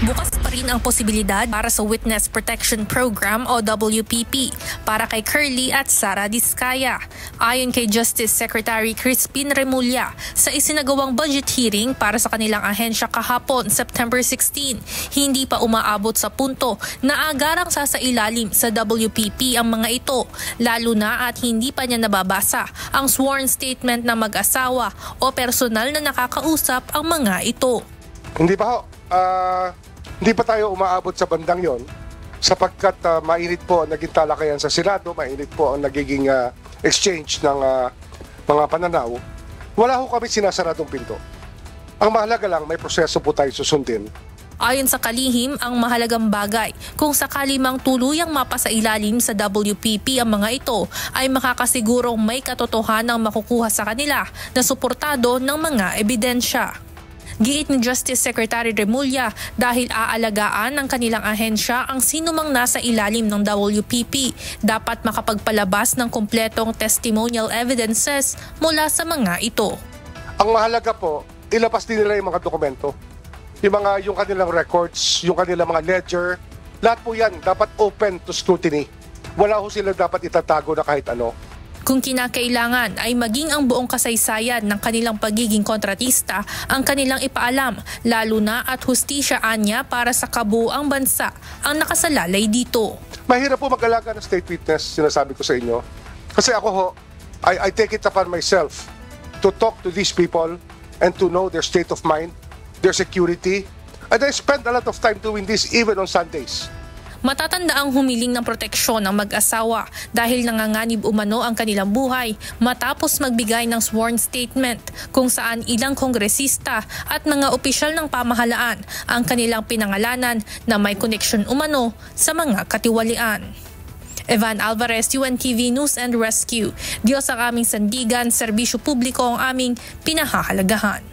Bukas pa rin ang posibilidad para sa Witness Protection Program o WPP para kay Curly at Sara Diskaya. Ayon kay Justice Secretary Crispin Remulla, sa isinagawang budget hearing para sa kanilang ahensya kahapon, September 16, hindi pa umaabot sa punto na agarang sasailalim sa WPP ang mga ito, lalo na at hindi pa niya nababasa ang sworn statement ng mag-asawa o personal na nakakausap ang mga ito. Hindi pa tayo umaabot sa bandang yon sapagkat mainit po ang naging talakayan sa Senado, mainit po ang nagiging exchange ng mga pananaw. Wala ho kami sinasaradong pinto. Ang mahalaga lang, may proseso po tayo susundin. Ayon sa kalihim, ang mahalagang bagay kung sakali mang tuluyang mapasailalim sa WPP ang mga ito ay makakasigurong may katotohanang makukuha sa kanila na suportado ng mga ebidensya. Giit ni Justice Secretary Remulla, dahil aalagaan ng kanilang ahensya ang sinumang nasa ilalim ng WPP, dapat makapagpalabas ng kumpletong testimonial evidences mula sa mga ito. Ang mahalaga po, ilabas din nila yung mga dokumento. Yung kanilang records, yung kanilang mga ledger, lahat po yan dapat open to scrutiny. Wala ho sila dapat itatago na kahit ano. Kung kinakailangan ay maging ang buong kasaysayan ng kanilang pagiging kontratista ang kanilang ipaalam, lalo na at hustisya anya para sa kabuuang bansa ang nakasalalay dito. Mahirap po mag-alaga ng state witness, sinasabi ko sa inyo. Kasi ako ho, I take it upon myself to talk to these people and to know their state of mind, their security. And I spend a lot of time doing this even on Sundays. Matatanda ang humiling ng proteksyon ng mag-asawa dahil nanganganib umano ang kanilang buhay matapos magbigay ng sworn statement kung saan ilang kongresista at mga opisyal ng pamahalaan ang kanilang pinangalanan na may koneksyon umano sa mga katiwalian. Evan Alvarez, UNTV News and Rescue. Diyos ang aming sandigan, serbisyo publiko ang aming pinahahalagahan.